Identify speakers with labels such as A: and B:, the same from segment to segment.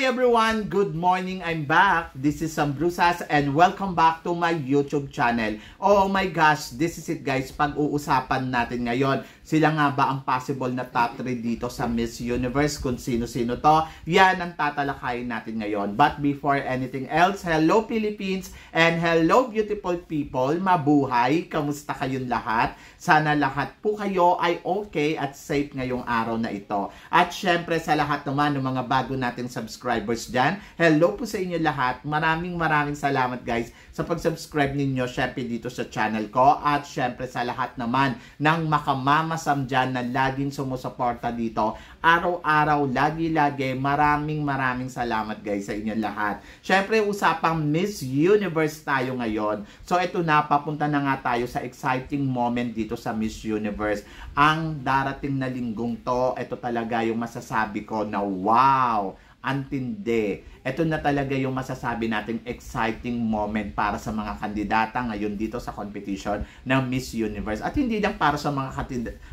A: Hi everyone! Good morning! I'm back. This is Sam Brusas and welcome back to my YouTube channel. Oh my gosh, this is it guys. Pag-uusapan natin ngayon, sila nga ba ang possible na top 3 dito sa Miss Universe? Kung sino-sino to, yan ang tatalakayin natin ngayon. But before anything else, hello Philippines and hello beautiful people. Mabuhay! Kamusta kayong lahat? Sana lahat po kayo ay okay at safe ngayong araw na ito. At syempre sa lahat naman ng mga bago nating subscribers dyan, hello po sa inyo lahat. Maraming salamat guys sa pag-subscribe ninyo syempre dito sa channel ko. At syempre sa lahat naman ng makamamasam dyan na laging sumusuporta dito. Araw-araw, lagi-lagi, maraming salamat guys sa inyo lahat. Syempre usapang Miss Universe tayo ngayon. So ito na, papunta na nga tayo sa exciting moment dito sa Miss Universe. Ang darating na linggong to, ito talaga yung masasabi ko na wow, antindi. Ito na talaga yung masasabi nating exciting moment para sa mga kandidata ngayon dito sa competition ng Miss Universe. At hindi lang para sa mga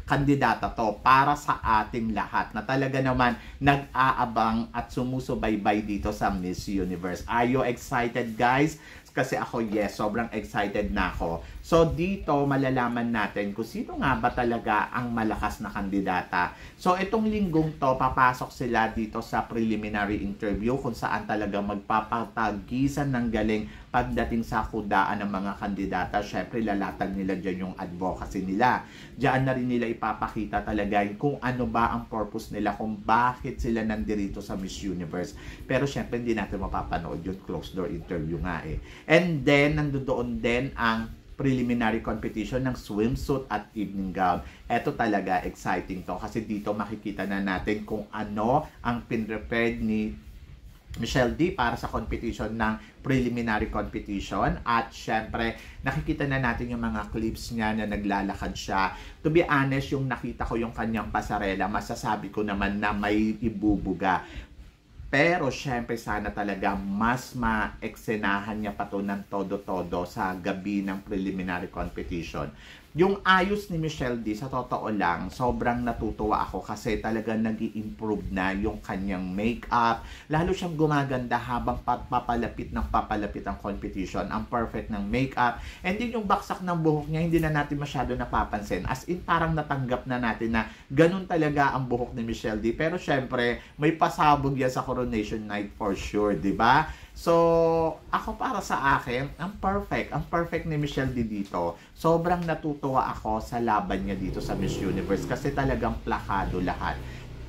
A: kandidata to, para sa ating lahat na talaga naman nag-aabang at sumusubaybay dito sa Miss Universe. Are you excited guys? Kasi ako, yes, sobrang excited na ako. So, dito malalaman natin kung sino nga ba talaga ang malakas na kandidata. So, itong linggong to, papasok sila dito sa preliminary interview kung saan talaga magpapatagisan ng galing pagdating sa kudaan ng mga kandidata. Syempre, lalatag nila dyan yung advocacy nila. Diyan na rin nila ipapakita talaga kung ano ba ang purpose nila, kung bakit sila nandirito sa Miss Universe. Pero syempre, hindi natin mapapanood yung closed door interview nga eh. And then, nandoon din ang preliminary competition ng swimsuit at evening gown. Ito talaga exciting to kasi dito makikita na natin kung ano ang pinrepared ni Michelle D para sa competition ng preliminary competition. At syempre, nakikita na natin yung mga clips niya na naglalakad siya. To be honest, yung nakita ko yung kanyang pasarela, masasabi ko naman na may ibubuga. Pero syempre sana talaga mas maeksenahan niya pa to ng todo-todo sa gabi ng preliminary competition. Yung ayos ni Michelle D, sa totoo lang, sobrang natutuwa ako kasi talaga nag-i-improve na yung kanyang makeup. Lalo siyang gumaganda habang papalapit ang competition. Ang perfect ng makeup. And din yung baksak ng buhok niya, hindi na natin masyado napapansin. As in, parang natanggap na natin na ganun talaga ang buhok ni Michelle D. Pero syempre, may pasabog yan sa coronation night for sure, di ba? So, ako para sa akin, ang perfect ni Michelle D dito. Sobrang natutuwa ako sa laban niya dito sa Miss Universe kasi talagang plakado lahat.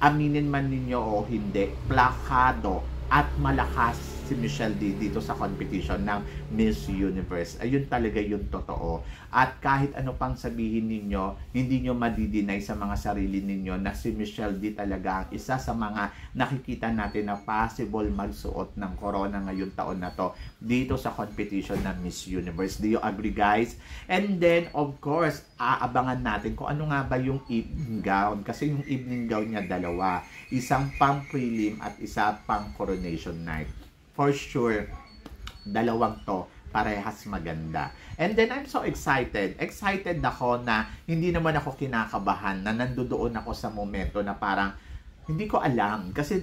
A: Aminin man ninyo o hindi, plakado at malakas si Michelle D dito sa competition ng Miss Universe. Ayun talaga yung totoo. At kahit ano pang sabihin ninyo, hindi nyo madidinay sa mga sarili ninyo na si Michelle D talaga ang isa sa mga nakikita natin na possible magsuot ng corona ngayong taon na to dito sa competition ng Miss Universe. Do you agree guys? And then of course, aabangan natin kung ano nga ba yung evening gown. Kasi yung evening gown niya dalawa. Isang pang prelim at isa pang coronation night. For sure, dalawang to parehas maganda. And then I'm so excited. Excited ako na hindi naman ako kinakabahan na nandoon ako sa momento na parang hindi ko alam. Kasi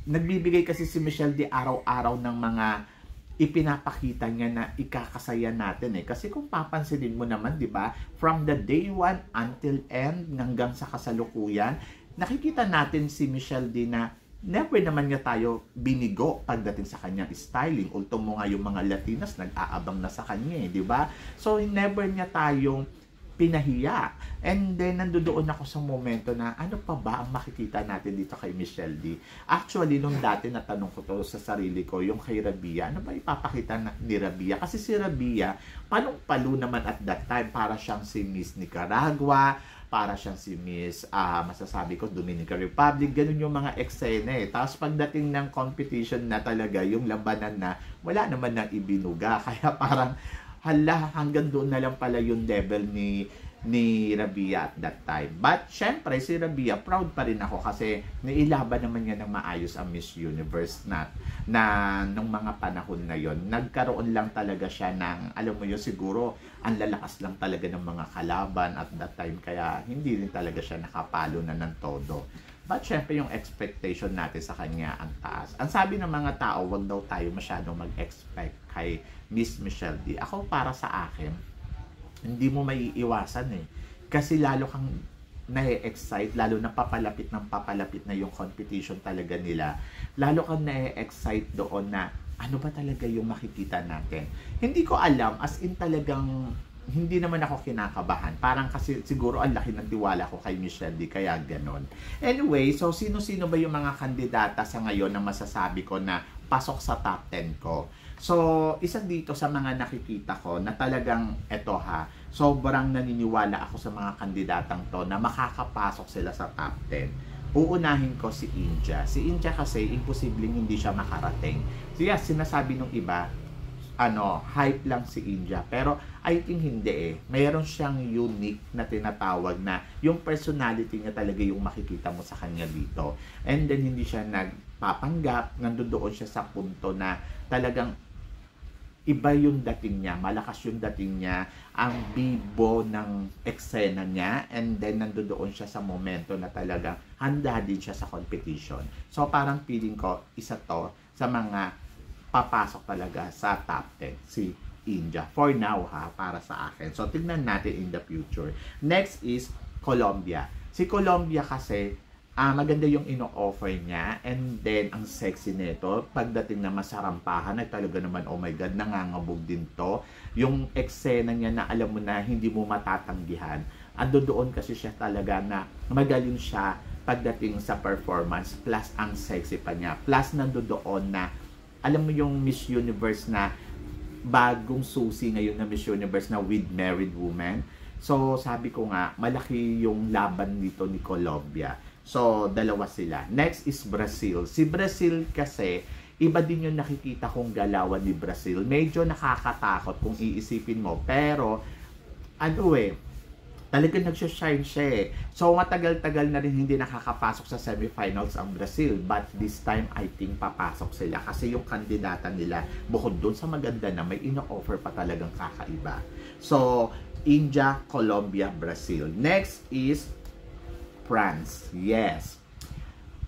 A: nagbibigay kasi si Michelle D araw-araw ng mga ipinapakita niya na ikakasaya natin eh. Kasi kung papansinin mo naman, di ba, from the day 1 until end hanggang sa kasalukuyan, nakikita natin si Michelle D na never naman niya tayo binigo pagdating sa kanyang styling. Ultimo nga yung mga Latinas nag-aabang na sa kanya, di ba? So never niya tayong pinahiya. And then nandoon ako sa momento na ano pa ba ang makikita natin dito kay Michelle D? Actually, nung dati natanong ko to sa sarili ko, yung kay Rabia, ano ba ipapakita ni Rabia? Kasi si Rabia, palong-palo naman at that time, para siyang si Miss Nicaragua, para siyang si Miss, masasabi ko, Dominican Republic, ganun yung mga eksena eh. Tapos pagdating ng competition na talaga, yung labanan na, wala naman nang ibinuga. Kaya parang, hala, hanggang doon na lang pala yung level ni Rabia at that time. But, syempre, si Rabia, proud pa rin ako kasi nailaban naman niya ng maayos ang Miss Universe na nung mga panahon na yon. Nagkaroon lang talaga siya ng, alam mo yun, siguro, ang lalakas lang talaga ng mga kalaban at that time, kaya hindi rin talaga siya nakapalo na ng todo. But syempre yung expectation natin sa kanya ang taas. Ang sabi ng mga tao, wag daw tayo masyadong mag-expect kay Miss Michelle D. Ako para sa akin, hindi mo maiiwasan eh. Kasi lalo kang na-excite, lalo na papalapit na yung competition talaga nila. Lalo kang na-excite doon na ano ba talaga yung makikita natin. Hindi ko alam, as in talagang hindi naman ako kinakabahan. Parang kasi siguro ang laki ng tiwala ko kay Michelle D, kaya ganon. Anyway, so sino-sino ba yung mga kandidata sa ngayon na masasabi ko na pasok sa top 10 ko? So, isa dito sa mga nakikita ko na talagang eto ha, sobrang naniniwala ako sa mga kandidatang to na makakapasok sila sa top 10. Uunahin ko si India. Si India kasi imposibleng hindi siya makarating. So yes, sinasabi nung iba, hype lang si India. Pero I think hindi eh. Mayroon siyang unique na tinatawag na yung personality niya talaga yung makikita mo sa kanya dito. And then hindi siya nagpapanggap, nandoon siya sa punto na talagang iba yung dating niya, malakas yung dating niya, ang bibo ng eksena niya, and then nandoon siya sa momento na talagang handa din siya sa competition. So parang feeling ko, isa to sa mga papasok talaga sa top 10, si India. For now ha, para sa akin. So tignan natin in the future. Next is Colombia. Si Colombia kasi, maganda yung ino-offer niya, and then ang sexy nito pagdating na masarampahan ay talaga naman, oh my god, nangangabog din to. Yung eksena niya na alam mo na hindi mo matatanggihan, ando doon kasi siya talaga na magaling siya pagdating sa performance, plus ang sexy pa niya, plus nando doon na alam mo yung Miss Universe na bagong susi ngayon na Miss Universe na with married woman. So sabi ko nga, malaki yung laban dito ni Colombia. So, dalawa sila. Next is Brazil. Si Brazil kasi, iba din yung nakikita kong galawan ni Brazil. Medyo nakakatakot kung iisipin mo. Pero, talagang nagsashine siya eh. So, matagal-tagal na rin hindi nakakapasok sa semifinals ang Brazil. But this time, I think papasok sila. Kasi yung kandidata nila, bukod dun sa maganda na may ino-offer pa talagang kakaiba. So, India, Colombia, Brazil. Next is France. Yes.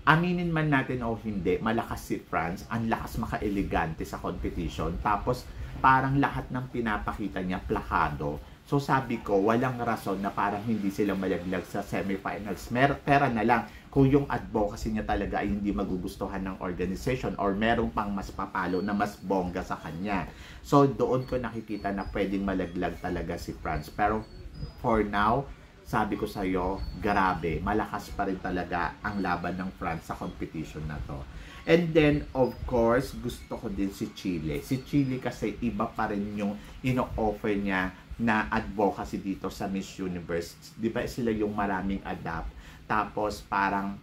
A: Aminin man natin o hindi, malakas si France. Ang lakas maka-elegante sa competition. Tapos, parang lahat ng pinapakita niya, plakado. So, sabi ko, walang rason na parang hindi sila malaglag sa semifinals. Pera na lang kung yung advocacy niya talaga ay hindi magugustuhan ng organization or merong pang mas papalo na mas bongga sa kanya. So, doon ko nakikita na pwedeng malaglag talaga si France. Pero, for now, sabi ko sa'yo, grabe, malakas pa rin talaga ang laban ng France sa competition na to. And then, of course, gusto ko din si Chile. Si Chile kasi iba pa rin yung ino-offer niya na advocacy dito sa Miss Universe. Di ba sila yung maraming adapt? Tapos parang,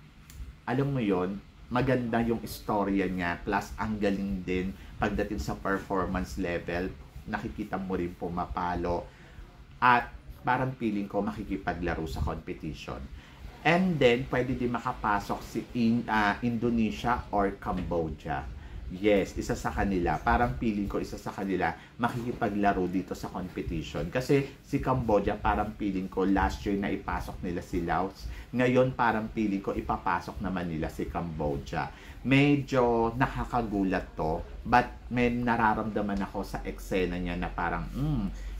A: alam mo yon, maganda yung istorya niya, plus ang galing din pagdating sa performance level, nakikita mo rin pumapalo. At parang feeling ko makikipaglaro sa competition. And then, pwede din makapasok si Indonesia or Cambodia. Yes, isa sa kanila. Parang feeling ko isa sa kanila makikipaglaro dito sa competition. Kasi si Cambodia, parang feeling ko last year na ipasok nila si Laos. Ngayon, parang feeling ko ipapasok naman nila si Cambodia. Medyo nakakagulat to, but may nararamdaman ako sa eksena niya na parang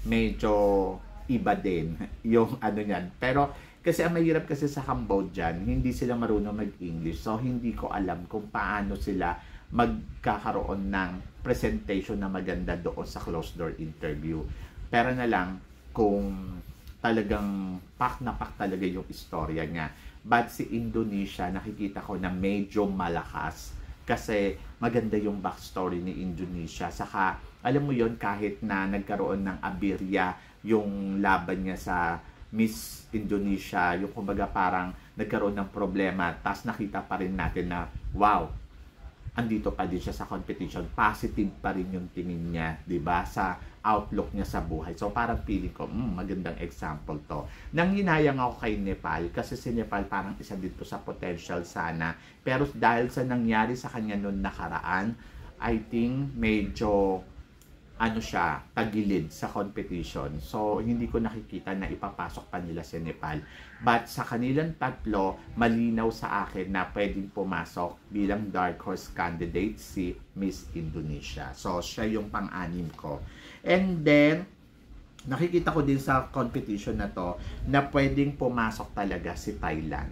A: medyo iba din yung niyan. Pero kasi ang mahirap kasi sa Cambodian, hindi sila marunong mag-English. So hindi ko alam kung paano sila magkakaroon ng presentation na maganda doon sa closed door interview. Pero na lang kung talagang pak na pak talaga yung istorya niya. But si Indonesia, nakikita ko na medyo malakas kasi maganda yung backstory ni Indonesia. Saka alam mo yon, kahit na nagkaroon ng aberya yung laban niya sa Miss Indonesia, yung kumbaga parang nagkaroon ng problema, tas nakita pa rin natin na wow, andito pa din siya sa competition, positive pa rin yung tingin niya, 'di ba, sa outlook niya sa buhay. So parang feeling ko, magandang example to. Nanghinayang ako kay Nepal kasi si Nepal parang isa dito sa potential sana. Pero dahil sa nangyari sa kanya noon nakaraan, I think medyo ano siya, tagilid sa competition. So, hindi ko nakikita na ipapasok pa nila si Nepal. But sa kanilang tatlo, malinaw sa akin na pwedeng pumasok bilang dark horse candidate si Miss Indonesia. So, siya yung pang-anim ko. And then, nakikita ko din sa competition na to na pwedeng pumasok talaga si Thailand.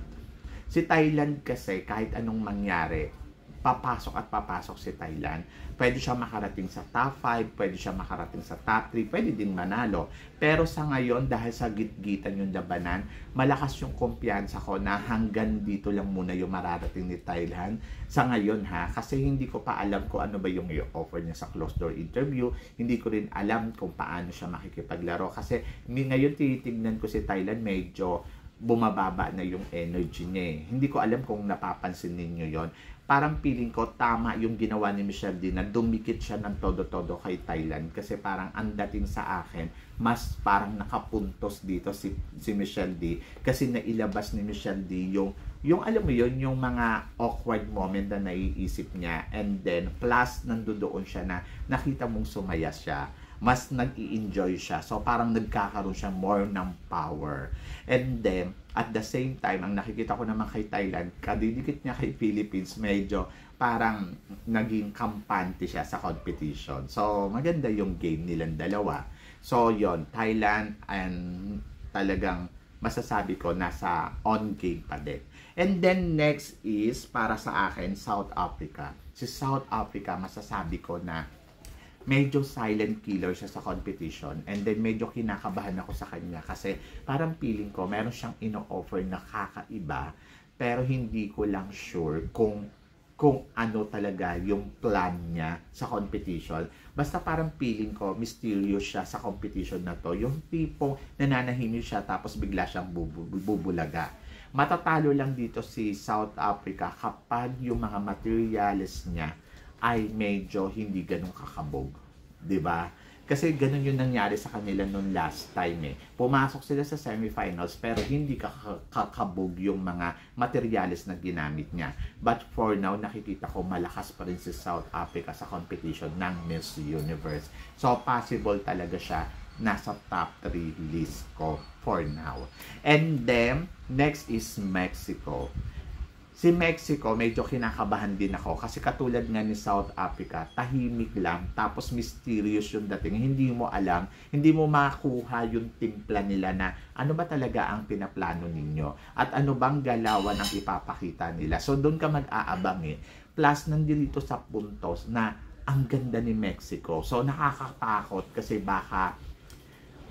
A: Si Thailand kasi kahit anong mangyari, papasok at papasok si Thailand. Pwede siya makarating sa top 5, pwede siya makarating sa top 3, pwede din manalo. Pero sa ngayon, dahil sa gitgitan yung labanan, malakas yung kumpiyansa ko na hanggang dito lang muna yung mararating ni Thailand. Sa ngayon ha, kasi hindi ko pa alam kung ano ba yung i-offer niya sa closed door interview. Hindi ko rin alam kung paano siya makikipaglaro. Kasi ngayon tinitignan ko si Thailand, medyo bumababa na yung energy niya eh. Hindi ko alam kung napapansin ninyo yon. Parang feeling ko tama yung ginawa ni Michelle D na dumikit siya ng todo-todo kay Thailand kasi parang ang dating sa akin mas parang nakapuntos dito si Michelle D kasi nailabas ni Michelle D yung alam mo yon, yung mga awkward moment na naiisip niya, and then plus nandoon siya na nakita mong sumaya siya, mas nag-i-enjoy siya. So, parang nagkakaroon siya more ng power. And then, at the same time, ang nakikita ko naman kay Thailand, kadidikit niya kay Philippines, medyo parang naging kampante siya sa competition. So, maganda yung game nilang dalawa. So, yon Thailand, and talagang masasabi ko nasa on game pa din. And then, next is, para sa akin, South Africa. Si South Africa, masasabi ko na medyo silent killer siya sa competition, and then medyo kinakabahan ako sa kanya kasi parang feeling ko meron siyang ino-offer na kakaiba, pero hindi ko lang sure kung ano talaga yung plan niya sa competition. Basta parang feeling ko mysterious siya sa competition na to, yung tipong nananahimik siya tapos bigla siyang bubulaga. Matatalo lang dito si South Africa kapag yung mga materials niya ay medyo hindi ganun kakabog, 'di ba? Kasi ganun yung nangyari sa kanila noon last time eh. Pumasok sila sa semifinals pero hindi kakabog yung mga materyales na ginamit niya. But for now, nakikita ko malakas pa rin si South Africa sa competition ng Miss Universe. So possible talaga siya nasa top 3 list ko for now. And then next is Mexico. Si Mexico, medyo kinakabahan din ako kasi katulad nga ni South Africa, tahimik lang, tapos mysterious yung dating. Hindi mo alam, hindi mo makuha yung timpla nila na ano ba talaga ang pinaplano ninyo at ano bang galawan ang ipapakita nila. So doon ka mag-aabang eh. Plus, nandito sa puntos na ang ganda ni Mexico. So nakakatakot kasi baka,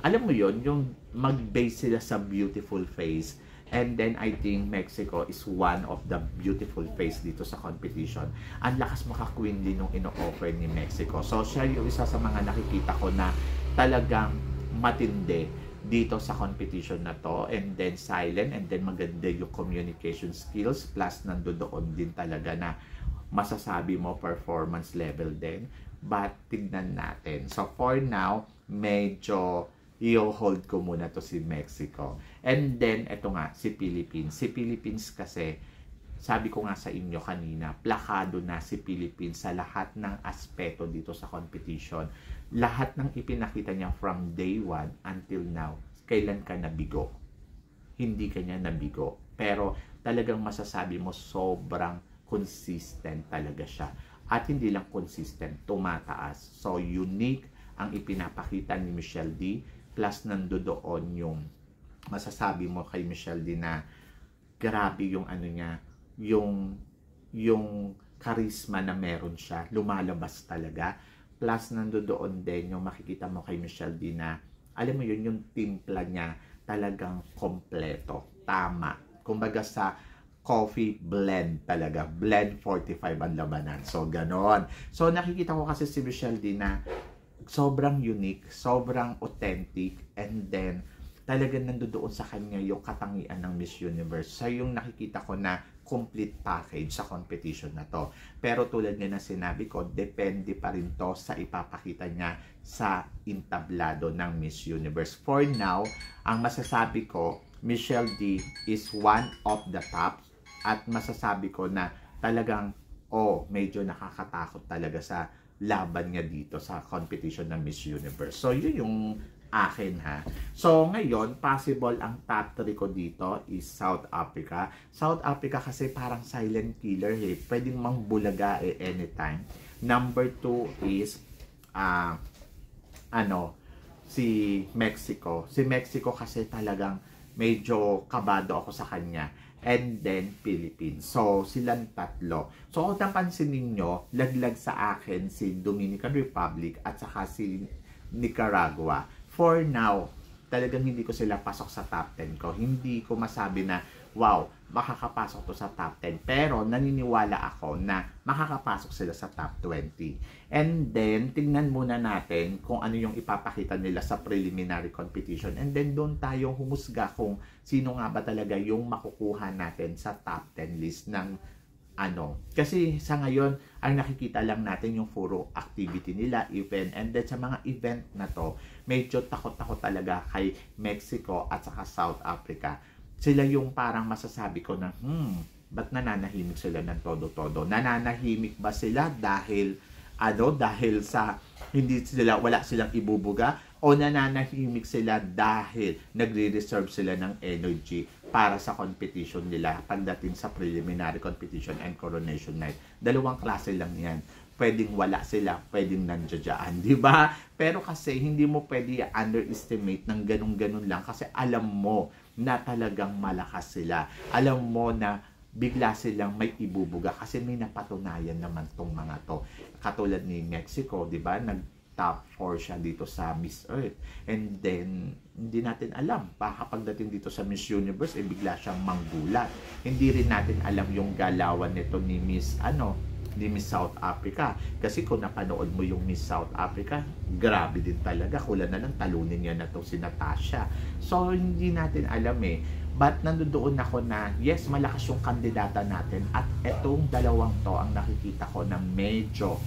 A: alam mo yon, yung mag-base sila sa beautiful face. And then, I think Mexico is one of the beautiful face dito sa competition. Ang lakas maka-queenly nung ino-offer ni Mexico. So, siya yung isa sa mga nakikita ko na talagang matindi dito sa competition na to. And then, silent. And then, maganda yung communication skills. Plus, nandoon din talaga na masasabi mo performance level din. But, tignan natin. So, for now, medyo i-hold ko muna to si Mexico. And then, eto nga, si Philippines. Si Philippines kasi, sabi ko nga sa inyo kanina, plakado na si Philippines sa lahat ng aspeto dito sa competition. Lahat ng ipinakita niya from day 1 until now, kailan ka nabigo? Hindi ka niya nabigo. Pero talagang masasabi mo, sobrang consistent talaga siya. At hindi lang consistent, tumataas. So, unique ang ipinapakita ni Michelle D. Plus nandoon yung masasabi mo kay Michelle D na grabe yung ano niya, yung charisma na meron siya, lumalabas talaga. Plus nandoon din yung makikita mo kay Michelle D na alam mo yun, yung timpla niya talagang kompleto, tama. Kumbaga sa coffee blend talaga, blend 45 ang labanan. So ganon. So nakikita ko kasi si Michelle D na sobrang unique, sobrang authentic, and then talagang nandoon sa kanya yung katangian ng Miss Universe. So yung nakikita ko na complete package sa competition na to. Pero tulad nga na sinabi ko, depende pa rin to sa ipapakita niya sa entablado ng Miss Universe. For now, ang masasabi ko, Michelle D is one of the top, at masasabi ko na talagang medyo nakakatakot talaga sa laban niya dito sa competition ng Miss Universe. So, yun yung akin ha. So, ngayon, possible ang top 3 ko dito is South Africa. South Africa kasi parang silent killer eh. Pwedeng mangbulaga anytime. Number 2 is si Mexico. Si Mexico kasi talagang medyo kabado ako sa kanya. And then, Philippines. So, silang tatlo. So, kung napansin ninyo, laglag sa akin si Dominican Republic at saka si Nicaragua. For now, talagang hindi ko sila pasok sa top 10 ko. Hindi ko masabi na, wow, makakapasok to sa top 10. Pero naniniwala ako na makakapasok sila sa top 20. And then, tingnan muna natin kung ano yung ipapakita nila sa preliminary competition. And then, doon tayo humusga kung sino nga ba talaga yung makukuha natin sa top 10 list ng kasi sa ngayon, ang nakikita lang natin yung puro activity nila, event, and then sa mga event na to, medyo takot-takot talaga kay Mexico at saka South Africa. Sila yung parang masasabi ko na, ba't nananahimik sila ng todo-todo? Nananahimik ba sila dahil sa wala silang ibubuga, o nananahimik sila dahil nagre-reserve sila ng energy para sa competition nila pagdating sa preliminary competition and coronation night. Dalawang klase lang yan. Pwedeng wala sila, pwedeng nandiyan, di ba? Pero kasi hindi mo pwede underestimate ng ganun-ganun lang kasi alam mo na talagang malakas sila. Alam mo na bigla silang may ibubuga kasi may napatunayan naman tong mga to. Katulad ni Mexico, di ba? Top 4 siya dito sa Miss Earth. And then, hindi natin alam. Baka pagdating dito sa Miss Universe, bigla siyang manggulat. Hindi rin natin alam yung galawan nito ni Miss South Africa. Kasi kung napanood mo yung Miss South Africa, grabe din talaga. Kulang na lang talunin niya na to si Natasha. So, hindi natin alam eh. But nandoon ako na, yes, malakas yung kandidata natin. At etong dalawang to ang nakikita ko na medyo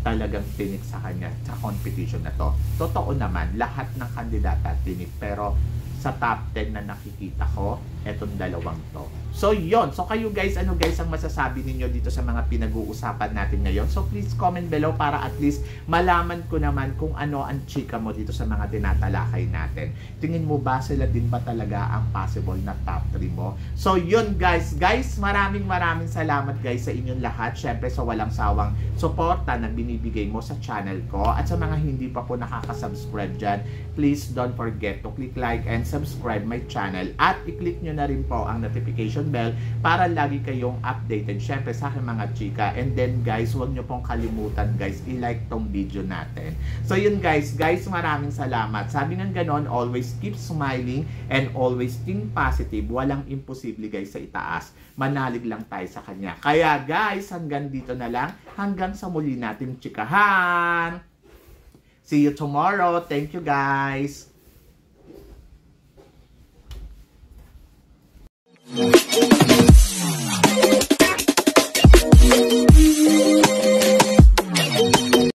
A: talagang tinik sa kanya sa competition na to. Totoo naman, lahat ng kandidata tinik. Pero sa top 10 na nakikita ko, etong dalawang to. So, yon. So, kayo guys, ano guys ang masasabi ninyo dito sa mga pinag-uusapan natin ngayon? So, please comment below para at least malaman ko naman kung ano ang chika mo dito sa mga tinatalakay natin. Tingin mo ba sila din ba talaga ang possible na top 3 mo? So, yun guys. Guys, maraming salamat guys sa inyong lahat. Syempre, sa walang sawang suporta na binibigay mo sa channel ko. At sa mga hindi pa po nakaka-subscribe dyan, please don't forget to click like and subscribe my channel. At i-click nyo na rin po ang notification bell para lagi kayong updated syempre sa aking mga chika. And then guys, huwag nyo pong kalimutan guys, i-like tong video natin. So yun guys, maraming salamat. Sabi nga ganon, always keep smiling and always think positive. Walang imposible guys sa itaas. Manalig lang tayo sa kanya. Kaya guys, hanggang dito na lang. Hanggang sa muli nating chikahan. See you tomorrow. Thank you guys.